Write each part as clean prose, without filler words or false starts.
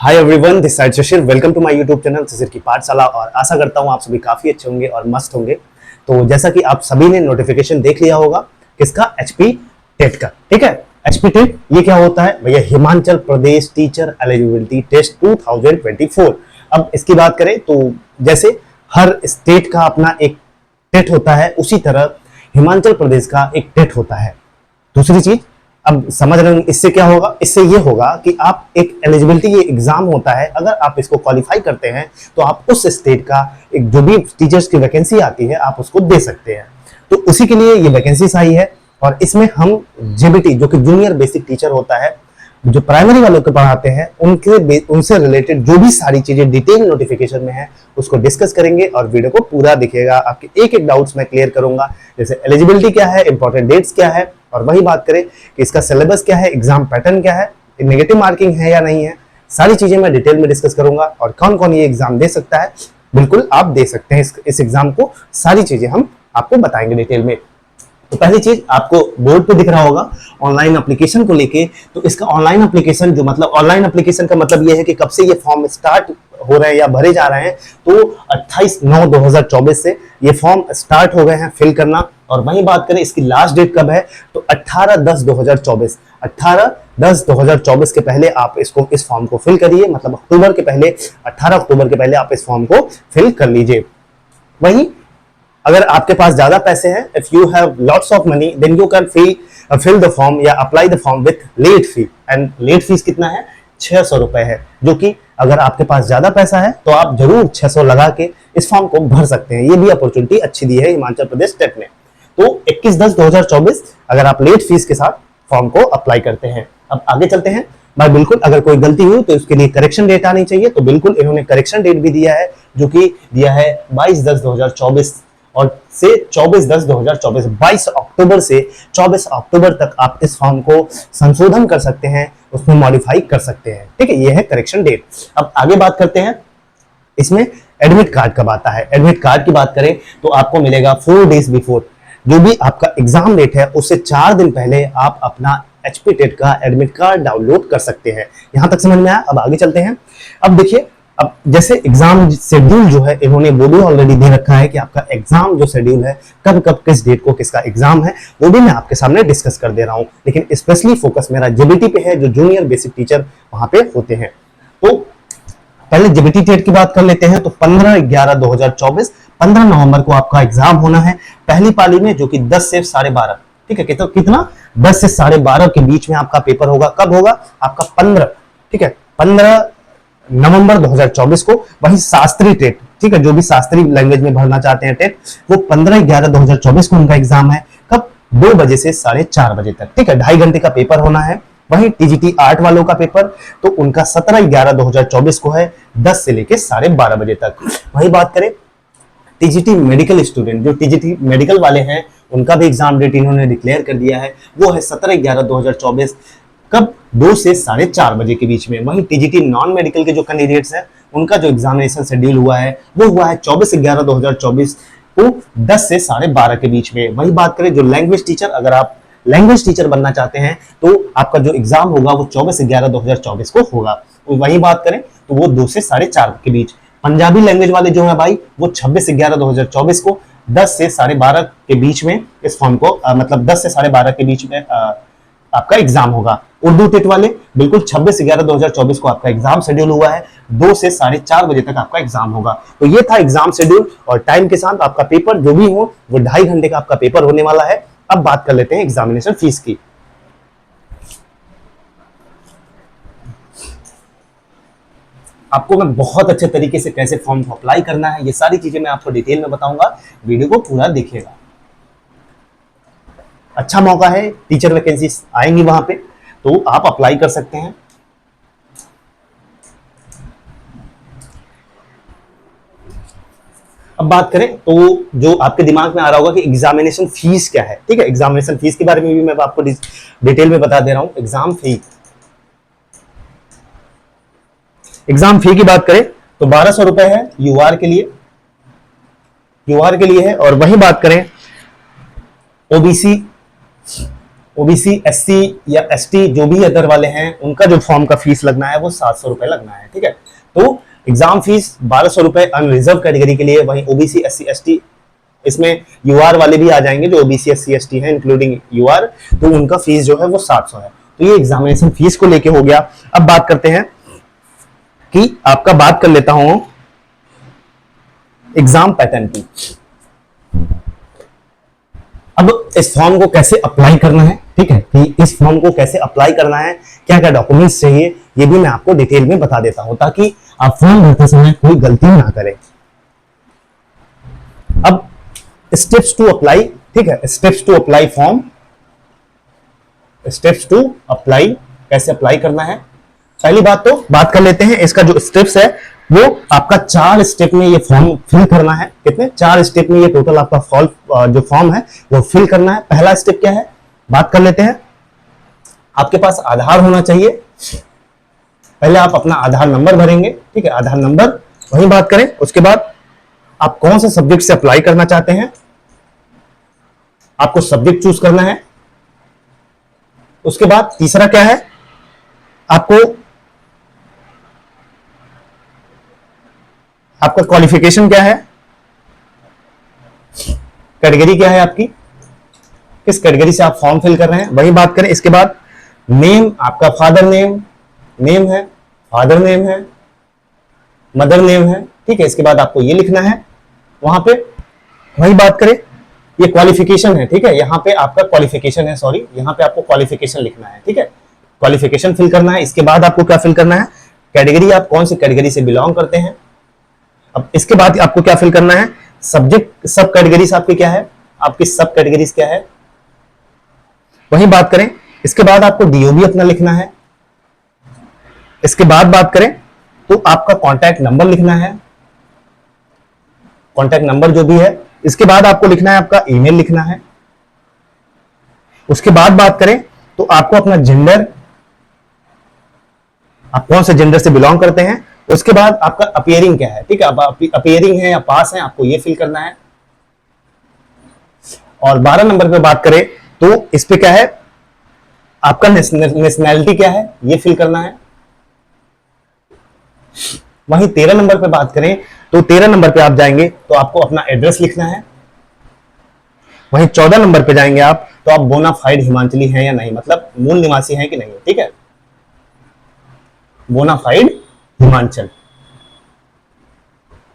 Hi everyone, this side Shishir. Welcome to my YouTube channel Shishir की पाठशाला। और आशा करता हूँ आप सभी काफी अच्छे होंगे और मस्त होंगे। तो जैसा कि आप सभी ने नोटिफिकेशन देख लिया होगा किसका, एचपी टेट का। ठीक है, एचपी टेट ये क्या होता है भैया? Himachal Pradesh teacher eligibility test 2024। अब इसकी बात करें तो जैसे हर स्टेट का अपना एक टेट होता है, उसी तरह हिमाचल प्रदेश का एक टेट होता है। दूसरी चीज, अब समझ रहे हैं इससे क्या होगा? इससे ये होगा कि आप एक एलिजिबिलिटी, ये एग्जाम होता है, अगर आप इसको क्वालिफाई करते हैं तो आप उस स्टेट का एक जो भी टीचर्स की वैकेंसी आती है आप उसको दे सकते हैं। तो उसी के लिए ये वैकेंसीज आई है। और इसमें हम जेबीटी जो कि जूनियर बेसिक टीचर होता है, जो प्राइमरी वालों को पढ़ाते हैं, उनसे रिलेटेड जो भी सारी चीजें डिटेल नोटिफिकेशन में है उसको डिस्कस करेंगे। और वीडियो को पूरा देखिएगा, आपके एक एक डाउट्स मैं क्लियर करूंगा। जैसे एलिजिबिलिटी क्या है, इंपॉर्टेंट डेट्स क्या है, और वही बात करें कि इसका सिलेबस क्या है, एग्जाम पैटर्न क्या है, नेगेटिव मार्किंग है या नहीं है, सारी चीजें मैं डिटेल में डिस्कस करूंगा। और कौन कौन ये एग्जाम दे सकता है, बिल्कुल आप दे सकते हैं इस एग्जाम को। सारी चीजें हम आपको बताएंगे डिटेल में। तो पहली चीज आपको बोर्ड पे दिख रहा होगा ऑनलाइन एप्लीकेशन को लेके। तो इसका ऑनलाइन एप्लीकेशन जो मतलब ऑनलाइन एप्लीकेशन का मतलब ये है कि कब से ये फॉर्म स्टार्ट हो रहे हैं या भरे जा रहे हैं। तो 28/9/2024 से ये फॉर्म स्टार्ट हो गए हैं फिल करना। और वहीं बात करें इसकी लास्ट डेट कब है, तो 18/10/2024। 18/10/2024 के पहले आप इस फॉर्म को फिल करिए, मतलब अक्टूबर के पहले, 18 अक्टूबर के पहले आप इस फॉर्म को फिल कर लीजिए। वहीं अगर आपके पास ज्यादा पैसे हैं, if you have lots of money, then you can fill the form या apply the form with late fee. And late fees कितना है? 600 रुपए है। जो कि अगर आपके पास ज्यादा पैसा है तो आप जरूर 600 लगा के इस फॉर्म को भर सकते हैं। ये भी अपॉर्चुनिटी अच्छी दी है हिमाचल प्रदेश टेट ने। तो 21/10/2024 अगर आप लेट फीस के साथ फॉर्म को अप्लाई करते हैं। अब आगे चलते हैं भाई। बिल्कुल अगर कोई गलती हुई तो इसके लिए करेक्शन डेट आनी चाहिए। तो बिल्कुल इन्होंने करेक्शन डेट भी दिया है, जो कि दिया है 22/10/2024 और से 24/10/2024। 22 अक्टूबर से 24 अक्टूबर तक आप इस फॉर्म को संशोधन कर सकते हैं, उसमें मॉडिफाई कर सकते हैं। ठीक है, ये है करेक्शन डेट। अब आगे बात करते हैं, इसमें एडमिट कार्ड कब आता है। एडमिट कार्ड की बात करें तो आपको मिलेगा 4 डेज बिफोर। जो भी आपका एग्जाम डेट है उससे 4 दिन पहले आप अपना एचपी टेट का एडमिट कार्ड डाउनलोड कर सकते हैं। यहां तक समझ में आया? अब आगे चलते हैं। अब देखिए, अब जैसे एग्जाम शेड्यूल जो है इन्होंने वो भी ऑलरेडी दे रखा है कि आपका एग्जाम जो शेड्यूल है कब कब किस डेट को किसका एग्जाम है, वो भी मैं आपके सामने डिस्कस कर दे रहा हूं। लेकिन स्पेशली फोकस मेरा जेबीटी पे है, जो जूनियर बेसिक टीचर वहां पे होते हैं। तो पहले जेबीटी टेट की बात कर लेते हैं। तो 15/11/2024 15 नवंबर को आपका एग्जाम होना है पहली पाली में, जो कि 10 से 12:30। ठीक है, कितना 10 से 12:30 के बीच में आपका पेपर होगा। कब होगा? आपका 15, ठीक है, 15 नवंबर 2024 को। वही शास्त्रीय टेट, ठीक है, जो भी शास्त्रीय लैंग्वेज में भरना चाहते हैं टेट, वो 15/11/2024 को उनका एग्जाम है। कब? 2 बजे से 4:30 बजे तक। ठीक है, 2.5 घंटे का पेपर होना है। वही टीजीटी आर्ट वालों का पेपर तो उनका 17/11/2024 को है, 10 से लेके 12:30 बजे तक। वही बात करें टीजीटी मेडिकल स्टूडेंट, जो टीजीटी मेडिकल वाले हैं, उनका भी एग्जाम डेट इन्होंने डिक्लेयर कर दिया है, वो है 17/11/2024। कब? 2 से 4:30 बजे के बीच में। वहीं टीजीटी नॉन मेडिकल के जो कैंडिडेट्स हैं उनका जो एग्जामिनेशन शेड्यूल हुआ है वो हुआ है 24/11/2024 को 10 से 12:30 के बीच में। वही बात करें जो लैंग्वेज टीचर, अगर आप लैंग्वेज टीचर बनना चाहते हैं तो आपका जो एग्जाम होगा वो 24/11/2024 को होगा। वही बात करें तो वो 2 से 4:30 के बीच। पंजाबी लैंग्वेज वाले जो है भाई, वो 26/11/2024 को 10 से 12:30 के बीच में इस फॉर्म को मतलब 10 से 12:30 के बीच में आपका एग्जाम होगा। उर्दू टेट वाले बिल्कुल 26/11/2024 को आपका एग्जाम शेड्यूल हुआ है, 2 से 4:30 बजे तक आपका एग्जाम होगा। तो ये था एग्जाम शेड्यूल और टाइम के साथ आपका पेपर जो भी हो वो 2.5 घंटे का आपका पेपर होने वाला है। अब बात कर लेते हैं एग्जामिनेशन फीस की। आपको मैं बहुत अच्छे तरीके से कैसे फॉर्म को अप्लाई करना है, ये सारी चीजें मैं आपको डिटेल में बताऊंगा। वीडियो को पूरा देखिएगा। अच्छा मौका है, टीचर वैकेंसी आएंगी वहां पे, तो आप अप्लाई कर सकते हैं। अब बात करें तो जो आपके दिमाग में आ रहा होगा कि एग्जामिनेशन फीस क्या है। ठीक है, एग्जामिनेशन फीस के बारे में भी मैं आपको डिटेल में बता दे रहा हूं। एग्जाम फी की बात करें तो 1200 रुपए है यूआर के लिए, है। और वही बात करें ओबीसी ओबीसी, एससी या एसटी जो भी अदर वाले हैं, उनका जो फॉर्म का फीस लगना है वो 700 रुपए लगना है, ठीक है। तो एग्जाम फीस 1200 रुपए अनरिजर्व कैटेगरी के लिए, वहीं ओबीसी, एससी, एसटी, इसमें यूआर वाले भी आ जाएंगे जो ओबीसी, एससी, एसटी है इंक्लूडिंग यूआर, तो उनका फीस जो है वो 700 है। तो ये एग्जामिनेशन फीस को लेके हो गया। अब बात करते हैं कि आपका बात कर लेता हूं एग्जाम पैटर्न की। अब इस फॉर्म को कैसे अप्लाई करना है, ठीक है, कि इस फॉर्म को कैसे अप्लाई करना है, क्या क्या डॉक्यूमेंट्स चाहिए, ये भी मैं आपको डिटेल में बता देता हूं ताकि आप फॉर्म भरते समय कोई गलती ना करें। अब स्टेप्स टू अप्लाई, ठीक है, steps to apply form, steps to apply, कैसे अप्लाई करना है। पहली बात तो बात कर लेते हैं इसका जो स्टेप्स है, वो आपका 4 स्टेप में ये फॉर्म फिल करना है। कितने? 4 स्टेप में ये टोटल आपका जो फॉर्म है वो फिल करना है। पहला स्टेप क्या है, बात कर लेते हैं। आपके पास आधार होना चाहिए। पहले आप अपना आधार नंबर भरेंगे, ठीक है, आधार नंबर, वही बात करें। उसके बाद आप कौन से सब्जेक्ट से अप्लाई करना चाहते हैं, आपको सब्जेक्ट चूज करना है। उसके बाद तीसरा क्या है, आपको आपका क्वालिफिकेशन क्या है, कैटेगरी क्या है आपकी, किस कैटेगरी से आप फॉर्म फिल कर रहे हैं, वही बात करें। इसके बाद नेम, आपका फादर नेम, नेम है, फादर नेम है, मदर नेम है, ठीक है। इसके बाद आपको ये लिखना है वहां पे, वही बात करें। ये क्वालिफिकेशन है, ठीक है, यहाँ पे आपका क्वालिफिकेशन है, सॉरी, यहाँ पे आपको क्वालिफिकेशन लिखना है, ठीक है, क्वालिफिकेशन फिल करना है। इसके बाद आपको क्या फिल करना है, कैटेगरी, आप कौन सी कैटेगरी से बिलोंग करते हैं। अब इसके बाद आपको क्या फिल करना है, सब्जेक्ट, सब कैटेगरीज आपकी क्या है, आपकी सब कैटेगरीज क्या है, वही बात करें। इसके बाद आपको डीओबी अपना लिखना है। इसके बाद बात करें तो आपका कॉन्टैक्ट नंबर लिखना है, कॉन्टैक्ट नंबर जो भी है। इसके बाद आपको लिखना है, आपका ईमेल लिखना है। उसके बाद बात करें तो आपको अपना जेंडर, आप कौन से जेंडर से बिलोंग करते हैं। उसके बाद आपका अपियरिंग क्या है, ठीक है, आप अपियरिंग है या पास है, आपको ये फिल करना है। और 12 नंबर पे बात करें तो इस पे क्या है, आपका नेशनैलिटी क्या है, ये फिल करना है। वहीं 13 नंबर पे बात करें तो 13 नंबर पे आप जाएंगे तो आपको अपना एड्रेस लिखना है। वहीं 14 नंबर पे जाएंगे आप तो आप बोनाफाइड हिमाचली हैं या नहीं, मतलब मूल निवासी हैं कि नहीं, ठीक है, बोनाफाइड हिमाचल,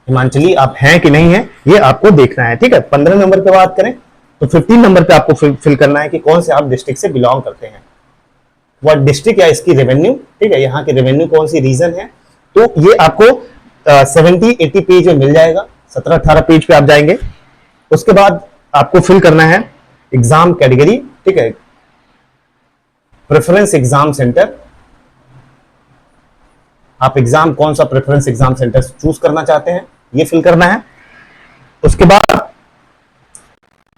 हिमाचली आप हैं कि नहीं है, ये आपको देखना है, ठीक है। 15 नंबर पे बात करें तो 15 नंबर पे आपको फिल करना है कि कौन से आप डिस्ट्रिक्ट से बिलोंग करते हैं, वह डिस्ट्रिक्ट या इसकी रेवेन्यू, ठीक है, यहाँ की रेवेन्यू कौन सी रीजन है। तो ये आपको 70-80 पेज में मिल जाएगा, 17-18 पेज पे आप जाएंगे। उसके बाद आपको फिल करना है एग्जाम कैटेगरी, ठीक है, प्रेफरेंस एग्जाम सेंटर, आप एग्जाम कौन सा प्रेफरेंस एग्जाम सेंटर चूज करना चाहते हैं, ये फिल करना है। उसके बाद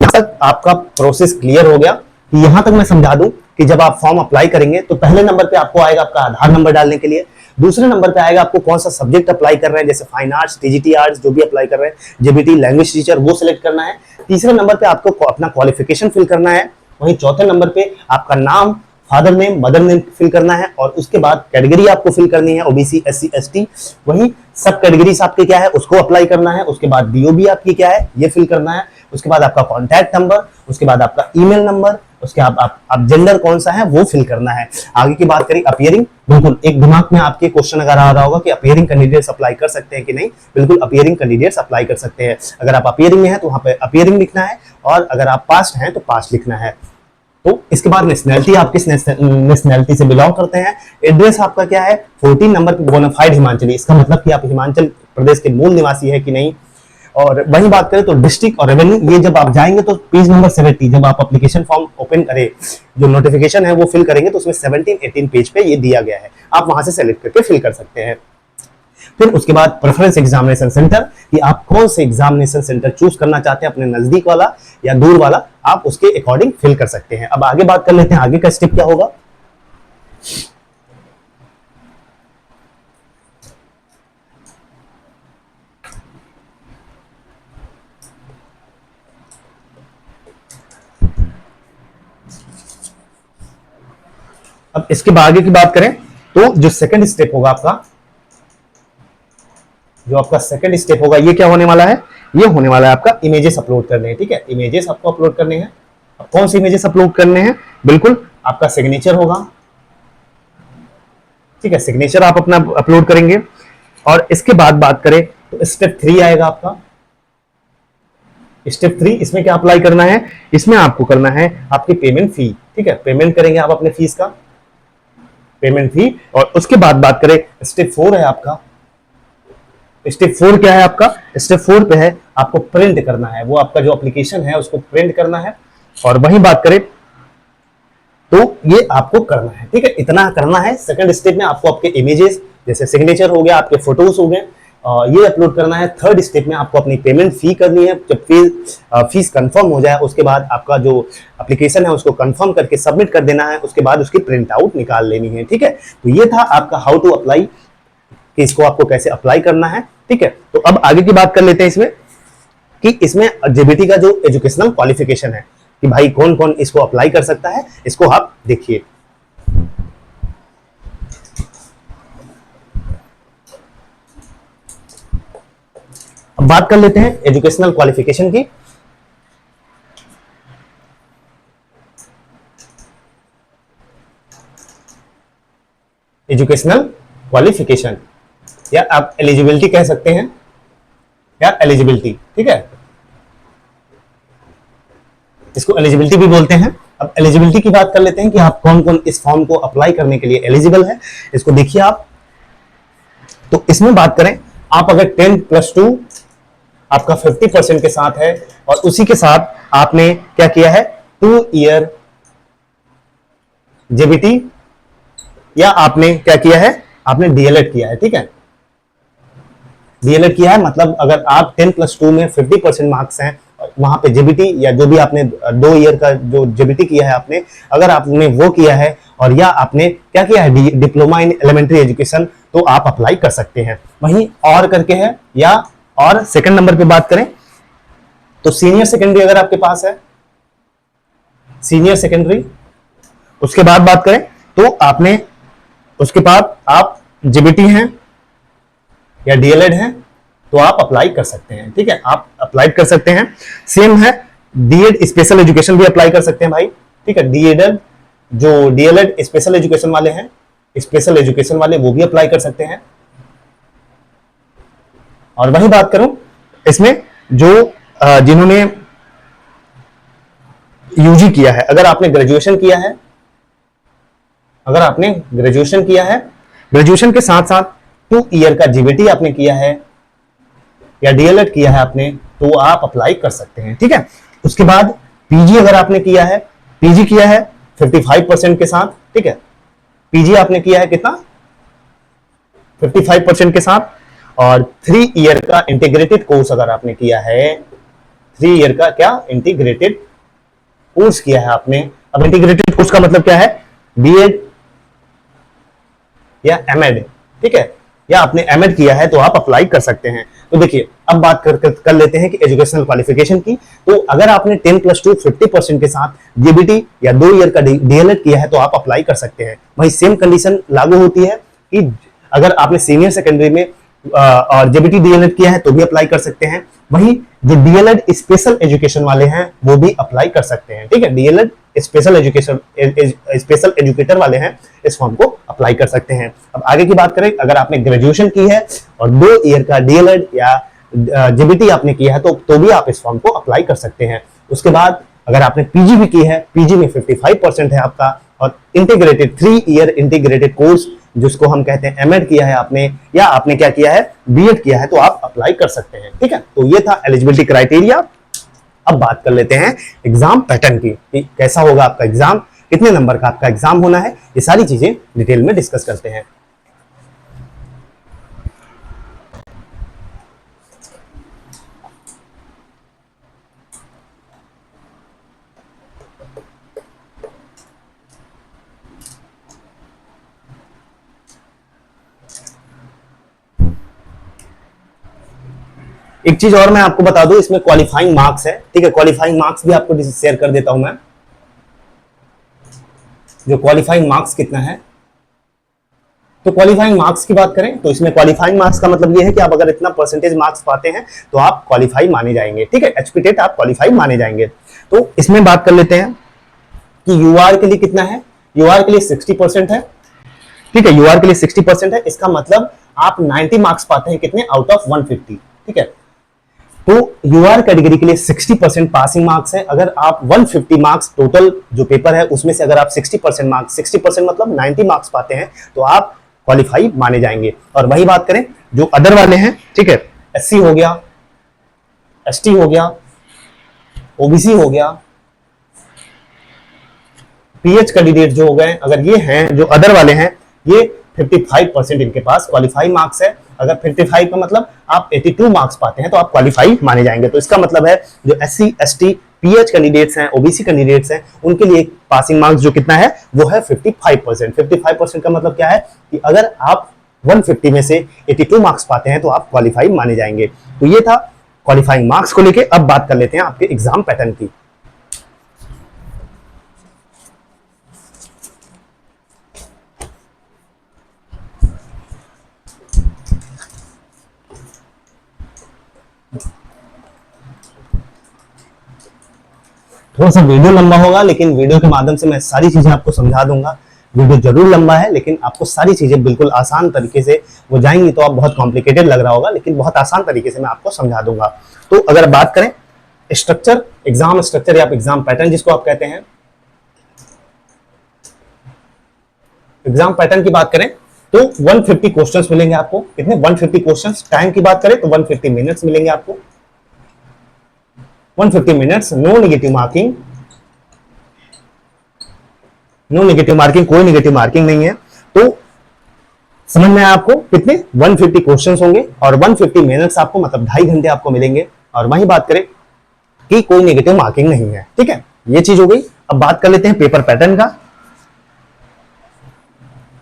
यहां तक आपका प्रोसेस क्लियर हो गया। कि यहां तक मैं समझा दूं कि जब आप फॉर्म अप्लाई करेंगे तो पहले नंबर पे आपको आएगा आपका आधार नंबर डालने के लिए, दूसरे नंबर पे आएगा आपको कौन सा सब्जेक्ट अप्लाई कर रहे हैं, जैसे फाइन आर्ट्स, टीजीटी आर्ट्स जो भी अप्लाई कर रहे हैं, जेबीटी लैंग्वेज टीचर वो सिलेक्ट करना है। तीसरे नंबर पे आपको अपना क्वालिफिकेशन फिल करना है। वहीं चौथे नंबर पे आपका नाम, father name, mother name fill करना है। और उसके बाद कैटेगरी आपको फिल करनी है, ओबीसी, एससी, एसटी, वहीं सब कैटेगरीज आपके क्या है उसको अप्लाई करना है। उसके बाद डीओबी आपकी क्या है ये फिल करना है। उसके बाद आपका कॉन्टैक्ट नंबर, उसके बाद आपका ईमेल नंबर, उसके बाद आप जेंडर कौन सा है वो फिल करना है। आगे की बात करें अपियरिंग, बिल्कुल एक दिमाग में आपके क्वेश्चन अगर आ रहा होगा कि अपियरिंग कैंडिडेट्स अप्लाई कर सकते हैं कि नहीं, बिल्कुल अपियरिंग कैंडिडेट्स अप्लाई कर सकते हैं। अगर आप अपियरिंग में हैं तो वहां पे अपियरिंग लिखना है, और अगर आप पास्ट हैं तो पास्ट लिखना है। तो इसके बाद नेशनैलिटी, आप किस नेशनैलिटी से बिलोंग करते हैं। एड्रेस आपका क्या है, 14 नंबर पे बोनाफाइड हिमाचली, इसका मतलब कि आप हिमाचल प्रदेश के मूल निवासी है कि नहीं। और वही बात करें तो डिस्ट्रिक्ट और रेवेन्यू, ये जब आप जाएंगे तो पेज नंबर 70, जब आप एप्लीकेशन फॉर्म ओपन करें, जो नोटिफिकेशन है वो फिल करेंगे तो उसमें 17-18 पेज पे ये दिया गया है, आप वहां से सेलेक्ट करके फिल कर सकते हैं। फिर उसके बाद प्रेफरेंस एग्जामिनेशन सेंटर, कि आप कौन से एग्जामिनेशन सेंटर चूज करना चाहते हैं, अपने नजदीक वाला या दूर वाला, आप उसके अकॉर्डिंग फिल कर सकते हैं। अब आगे बात कर लेते हैं आगे का स्टेप क्या होगा। अब इसके बाद आगे की बात करें तो जो सेकंड स्टेप होगा आपका, जो आपका सेकंड स्टेप होगा, ये क्या होने वाला है, ये होने वाला है आपका इमेजेस अपलोड करने हैं। ठीक है, इमेजेस आपको अपलोड करने हैं। अब कौन सी इमेजेस अपलोड करने हैं, बिल्कुल आपका सिग्नेचर होगा। ठीक है, सिग्नेचर आप अपना अपलोड करेंगे। और इसके बाद बात करें तो स्टेप 3 आएगा आपका। स्टेप 3, इसमें क्या अप्लाई करना है, इसमें आपको करना है आपकी पेमेंट फी। ठीक है, पेमेंट करेंगे आप अपने फीस का, पेमेंट फी। और उसके बाद बात करें स्टेप 4 है आपका। स्टेप 4 क्या है आपका, स्टेप 4 पे है आपको प्रिंट करना है, वो आपका जो एप्लीकेशन है उसको प्रिंट करना है। और वही बात करें तो ये आपको करना है। ठीक है, इतना करना है। सेकंड स्टेप में आपको आपके इमेजेस जैसे सिग्नेचर हो गया, आपके फोटोज हो गए, ये अपलोड करना है। थर्ड स्टेप में आपको अपनी पेमेंट फी करनी है। जब फीस कंफर्म हो जाए उसके बाद आपका जो एप्लीकेशन है उसको कंफर्म करके सबमिट कर देना है। उसके बाद उसकी प्रिंट आउट निकाल लेनी है। ठीक है, तो ये था आपका हाउ टू अप्लाई, कि इसको आपको कैसे अप्लाई करना है। ठीक है, तो अब आगे की बात कर लेते हैं इसमें, कि इसमें जेबीटी का जो एजुकेशनल क्वालिफिकेशन है कि भाई कौन कौन इसको अप्लाई कर सकता है, इसको आप देखिए। अब बात कर लेते हैं एजुकेशनल क्वालिफिकेशन की। एजुकेशनल क्वालिफिकेशन या आप एलिजिबिलिटी कह सकते हैं, या एलिजिबिलिटी। ठीक है, इसको एलिजिबिलिटी भी बोलते हैं। अब एलिजिबिलिटी की बात कर लेते हैं कि आप कौन कौन इस फॉर्म को अप्लाई करने के लिए एलिजिबल है, इसको देखिए आप। तो इसमें बात करें, आप अगर 10+2 आपका 50% के साथ है और उसी के साथ आपने क्या किया है, 2 ईयर जेबीटी, या आपने क्या किया है, आपने डीएलएड किया है। ठीक है, डीएलएड किया है मतलब अगर आप 10+2 में 50% मार्क्स हैं, वहां पे जेबीटी या जो भी आपने 2 ईयर का जो जेबीटी किया है आपने, अगर आपने वो किया है और या आपने क्या किया है, डिप्लोमा इन एलिमेंट्री एजुकेशन, तो आप अप्लाई कर सकते हैं। वहीं और करके है, या और सेकंड नंबर पे बात करें तो सीनियर सेकेंडरी अगर आपके पास है, सीनियर सेकेंडरी। उसके बाद बात करें तो आपने, उसके बाद आप जेबीटी हैं या डीएलएड हैं, तो आप अप्लाई कर सकते हैं। ठीक है, आप अप्लाई कर सकते हैं। सेम है, डीएड स्पेशल एजुकेशन भी अप्लाई कर सकते हैं भाई। ठीक है, डीएड जो डीएलएड स्पेशल एजुकेशन वाले हैं, स्पेशल एजुकेशन वाले, वो भी अप्लाई कर सकते हैं। और वही बात करूं इसमें जो जिन्होंने यूजी किया है, अगर आपने ग्रेजुएशन किया है, अगर आपने ग्रेजुएशन किया है, ग्रेजुएशन के साथ साथ 2 ईयर का जीबीटी आपने किया है या डीएलएड किया है आपने, तो आप अप्लाई कर सकते हैं। ठीक है, उसके बाद पीजी अगर आपने किया है, पीजी किया है 55% के साथ। ठीक है, पीजी आपने किया है कितना, 55% के साथ। और 3 ईयर का इंटीग्रेटेड कोर्स अगर आपने किया है, 3 ईयर का क्या इंटीग्रेटेड कोर्स किया है आपने। अब इंटीग्रेटेड कोर्स का मतलब क्या है, बीएड या एमएड। ठीक है, या आपने एमएड किया है तो आप अप्लाई कर सकते हैं। तो देखिए, अब बात कर लेते हैं कि एजुकेशनल क्वालिफिकेशन की। तो अगर आपने 10+2 50% के साथ जेबीटी या 2 ईयर का डीएलएड किया है तो आप अप्लाई कर सकते हैं। वही सेम कंडीशन लागू होती है कि अगर आपने सीनियर सेकेंडरी में और जेबीटी डीएलएड किया है तो भी अप्लाई कर सकते हैं। वही जो डीएलएड स्पेशल एजुकेशन वाले हैं वो भी अप्लाई कर सकते हैं। ठीक है, DElEd special education special educator वाले हैं, इस फॉर्म को अप्लाई कर सकते हैं। अब आगे की बात करें, अगर आपने ग्रेजुएशन की है और 2 ईयर का डीएलएड या जेबीटी आपने किया है तो भी आप इस फॉर्म को अप्लाई कर सकते हैं। उसके बाद अगर आपने पीजी भी की है, पीजी में 55% है आपका, और इंटीग्रेटेड 3 ईयर इंटीग्रेटेड कोर्स जिसको हम कहते हैं एमएड किया है आपने, या आपने क्या किया है, बीएड किया है, तो आप अप्लाई कर सकते हैं। ठीक है, तो ये था एलिजिबिलिटी क्राइटेरिया। अब बात कर लेते हैं एग्जाम पैटर्न की, कि कैसा होगा आपका एग्जाम, कितने नंबर का आपका एग्जाम होना है, ये सारी चीजें डिटेल में डिस्कस करते हैं। एक चीज और मैं आपको बता दूं, इसमें क्वालिफाइंग मार्क्स है। ठीक है, क्वालिफाइंग मार्क्स भी आपको शेयर कर देता हूं मैं। जो क्वालिफाइंग मार्क्स कितना है, तो क्वालिफाइंग मार्क्स की बात करें तो इसमें क्वालिफाइंग मार्क्स का मतलब ये है कि आप अगर इतना परसेंटेज मार्क्स पाते हैं तो आप क्वालिफाई माने जाएंगे, ठीक है, एचपी टेट आप क्वालिफाई माने जाएंगे। तो इसमें बात कर लेते हैं कि यूआर के लिए कितना है, यूआर के लिए 60% है, ठीक है, यूआर के लिए 60% है, इसका मतलब आप 90 मार्क्स पाते हैं कितने, आउट ऑफ 150, ठीक है। तो यूआर कैटेगरी के लिए 60% पासिंग मार्क्स है। अगर आप 150 मार्क्स टोटल जो पेपर है उसमें से अगर आप 60% मार्क्स, 60% मतलब 90 मार्क्स पाते हैं तो आप क्वालिफाई माने जाएंगे। और वही बात करें जो अदर वाले हैं, ठीक है, एससी हो गया, एसटी हो गया, ओबीसी हो गया, पीएच कैंडिडेट जो हो गए, अगर ये हैं जो अदर वाले हैं, ये 55% इनके पास क्वालिफाई मार्क्स है। अगर 55 का मतलब आप 82 मार्क्स पाते हैं तो आप क्वालिफाई माने जाएंगे। तो इसका मतलब है जो एससी, एसटी, पीएच कैंडिडेट्स हैं, ओबीसी कैंडिडेट्स हैं, उनके लिए पासिंग मार्क्स जो कितना है वो है 55%। 55% का मतलब क्या है कि अगर आप 150 में से 82 मार्क्स पाते हैं तो आप क्वालिफाई माने जाएंगे। तो ये था क्वालिफाइंग मार्क्स को लेके। अब बात कर लेते हैं आपके एग्जाम पैटर्न की। थोड़ा सा वीडियो लंबा होगा लेकिन वीडियो के माध्यम से मैं सारी चीजें आपको समझा दूंगा। वीडियो जरूर लंबा है लेकिन आपको सारी चीजें बिल्कुल आसान तरीके से वो जाएंगी, तो आप बहुत कॉम्प्लिकेटेड लग रहा होगा लेकिन बहुत आसान तरीके से मैं आपको समझा दूंगा। तो अगर बात करें स्ट्रक्चर, एग्जाम स्ट्रक्चर या एग्जाम पैटर्न जिसको आप कहते हैं, एग्जाम पैटर्न की बात करें तो 150 क्वेश्चंस मिलेंगे आपको। कितने, 150 क्वेश्चंस। टाइम की बात करें तो 150 मिनट्स मिलेंगे आपको, 150 minutes. No negative marking, no negative marking, कोई नेगेटिव मार्किंग नहीं है। तो समझ में आया आपको कितने 150 क्वेश्चंस होंगे और 150 मिनट्स आपको मतलब 2.5 घंटे आपको मिलेंगे। और वही बात करें कि कोई नेगेटिव मार्किंग नहीं है, ठीक है, ये चीज हो गई। अब बात कर लेते हैं पेपर पैटर्न का।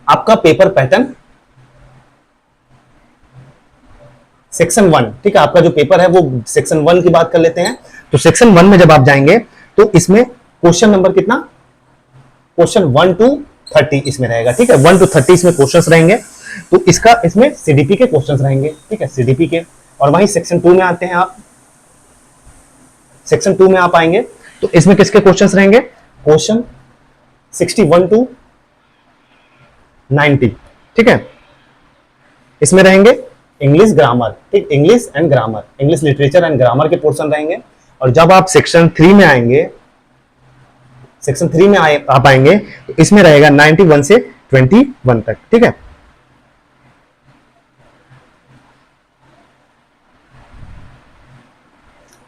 आपका पेपर पैटर्न सेक्शन 1, ठीक है, आपका जो पेपर है वो सेक्शन 1 की बात कर लेते हैं। तो सेक्शन 1 में जब आप जाएंगे तो इसमें क्वेश्चन नंबर कितना, क्वेश्चन 1 to 30 इसमें रहेगा, ठीक है, 1 to 30 इसमें क्वेश्चंस रहेंगे। तो इसका इसमें सीडीपी के क्वेश्चंस रहेंगे, ठीक है, सीडीपी के। और वहीं सेक्शन 2 में आते हैं आप, सेक्शन 2 में आप आएंगे तो इसमें किसके क्वेश्चंस रहेंगे, क्वेश्चन 61 to 90, ठीक है, इसमें रहेंगे इंग्लिश ग्रामर, ठीक, English and grammar, English literature and grammar के पोर्शन रहेंगे। और जब आप सेक्शन 3 में आएंगे, सेक्शन 3 में आप आएंगे तो इसमें रहेगा 91 से 21 तक, ठीक है।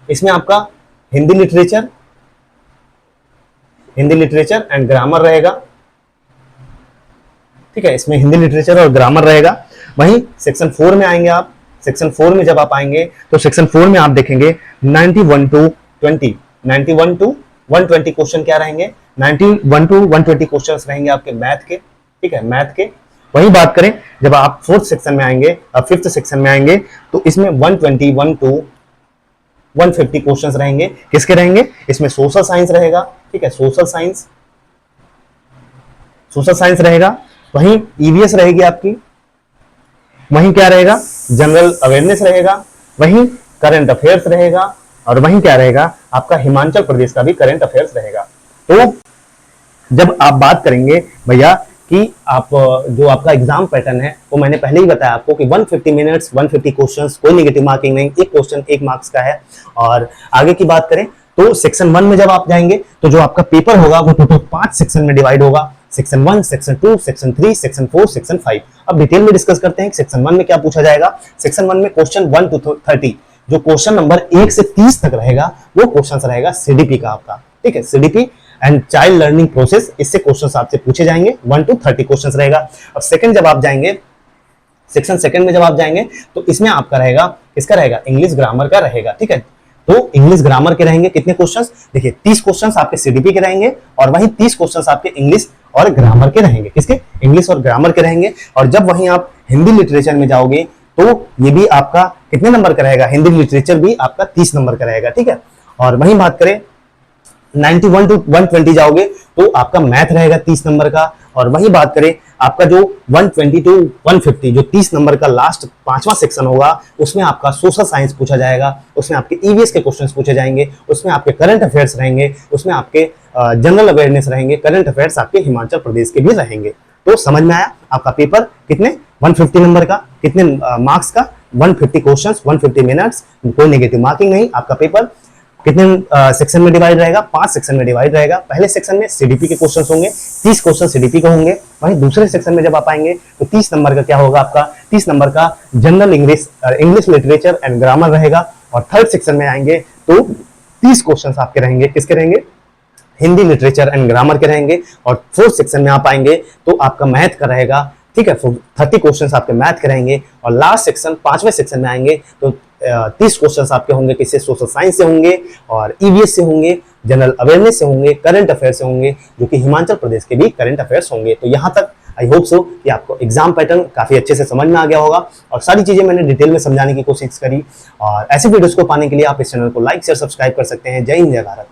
इसमें आपका Hindi literature, Hindi literature and grammar रहेगा, ठीक है, इसमें हिंदी लिटरेचर और ग्रामर रहेगा। वहीं सेक्शन 4 में आएंगे आप, सेक्शन 4 में जब आप आएंगे तो सेक्शन 4 में आप देखेंगे 91 to 20, 91 to 120 क्वेश्चन क्या रहेंगे, 91 to 120 क्वेश्चंस रहेंगे आपके मैथ के, ठीक है, मैथ के। वही बात करें जब आप 4th सेक्शन में आएंगे, अब 5th सेक्शन में आएंगे तो इसमें 121 to 150 क्वेश्चंस रहेंगे। किसके रहेंगे, इसमें सोशल साइंस रहेगा, ठीक है, सोशल साइंस, सोशल साइंस रहेगा। वहीं ईवीएस रहेगी आपकी, वहीं क्या रहेगा, जनरल अवेयरनेस रहेगा, वहीं करंट अफेयर्स रहेगा, और वहीं क्या रहेगा आपका हिमाचल प्रदेश का भी करंट अफेयर्स रहेगा। तो जब आप बात करेंगे भैया कि आप जो आपका एग्जाम पैटर्न है वो मैंने पहले ही बताया आपको कि 150 मिनट्स, 150 क्वेश्चंस, कोई नेगेटिव मार्किंग नहीं, एक क्वेश्चन 1 मार्क्स का है। और आगे की बात करें तो सेक्शन 1 में जब आप जाएंगे तो जो आपका पेपर होगा वो टोटल 5 सेक्शन में डिवाइड होगा, section 1, section 2, section 3, section 4, section 5। अब डिटेल में डिस्कस करते हैं सेक्शन 1 में क्या पूछा जाएगा। सेक्शन 1 में क्वेश्चन 1 to 30, जो क्वेश्चन नंबर 1 से 30 तक रहेगा वो क्वेश्चन रहेगा सीडीपी का आपका, ठीक है, CDP and child learning process, इससे क्वेश्चंस आपसे पूछे जाएंगे, 1 to 30 क्वेश्चंस रहेगा। और सेकंड जब आप जाएंगे, सेक्शन सेकंड में जब आप जाएंगे तो इसमें आपका रहेगा, किसका रहेगा, इंग्लिश ग्रामर का रहेगा, ठीक है। तो इंग्लिश ग्रामर के रहेंगे कितने क्वेश्चंस, देखिए 30 क्वेश्चंस आपके सीडीपी के रहेंगे और वहीं 30 क्वेश्चंस आपके इंग्लिश और ग्रामर के रहेंगे, किसके, इंग्लिश और ग्रामर के रहेंगे। और जब वहीं आप हिंदी लिटरेचर में जाओगे तो ये भी आपका कितने नंबर का रहेगा, हिंदी लिटरेचर भी आपका 30 नंबर का रहेगा, ठीक है। और वहीं बात करें 91 टू 120 जाओगे तो आपका मैथ रहेगा 30 नंबर का। और वही बात करें आपका जो 120 टू 150 जो 30 नंबर का लास्ट पांचवा सेक्शन होगा, उसमें आपका सोशल साइंस पूछा जाएगा, उसमें आपके ईवीएस के क्वेश्चंस पूछे जाएंगे, उसमें आपके करंट अफेयर्स रहेंगे, उसमें आपके जनरल अवेयरनेस रहेंगे, करंट अफेयर्स आपके हिमाचल प्रदेश के भी रहेंगे। तो समझ में आया आपका पेपर कितने 150 नंबर का, कितने मार्क्स का, 150 क्वेश्चंस 150 मिनट्स, कोई नेगेटिव मार्किंग नहीं। आपका पेपर कितने सेक्शन में डिवाइड रहेगा, 5 सेक्शन में डिवाइड रहेगा। पहले सेक्शन में सीडीपी के क्वेश्चंस होंगे, 30 क्वेश्चन सीडीपी के होंगे। वहीं दूसरे सेक्शन में जब आप आएंगे तो 30 नंबर का क्या होगा, आपका 30 नंबर का general English literature and grammar रहेगा। और थर्ड सेक्शन में आएंगे तो 30 क्वेश्चन आपके रहेंगे, किसके रहेंगे, हिंदी लिटरेचर एंड ग्रामर के रहेंगे। और फोर्थ सेक्शन में आप आएंगे तो आपका मैथ का रहेगा, ठीक है, 30 क्वेश्चंस आपके मैथ के रहेंगे। और लास्ट सेक्शन पांचवें सेक्शन में आएंगे तो 30 क्वेश्चंस आपके होंगे, किससे, सोशल साइंस से होंगे और ईवीएस से होंगे, जनरल अवेयरनेस से होंगे, करंट अफेयर से होंगे, जो कि हिमाचल प्रदेश के भी करंट अफेयर्स होंगे। तो यहाँ तक आई होप सो कि आपको एग्जाम पैटर्न काफी अच्छे से समझ में आ गया होगा और सारी चीजें मैंने डिटेल में समझाने की कोशिश करी। और ऐसी वीडियोस को पाने के लिए आप इस चैनल को लाइक शेयर सब्सक्राइब कर सकते हैं। जय हिंद, जय भारत।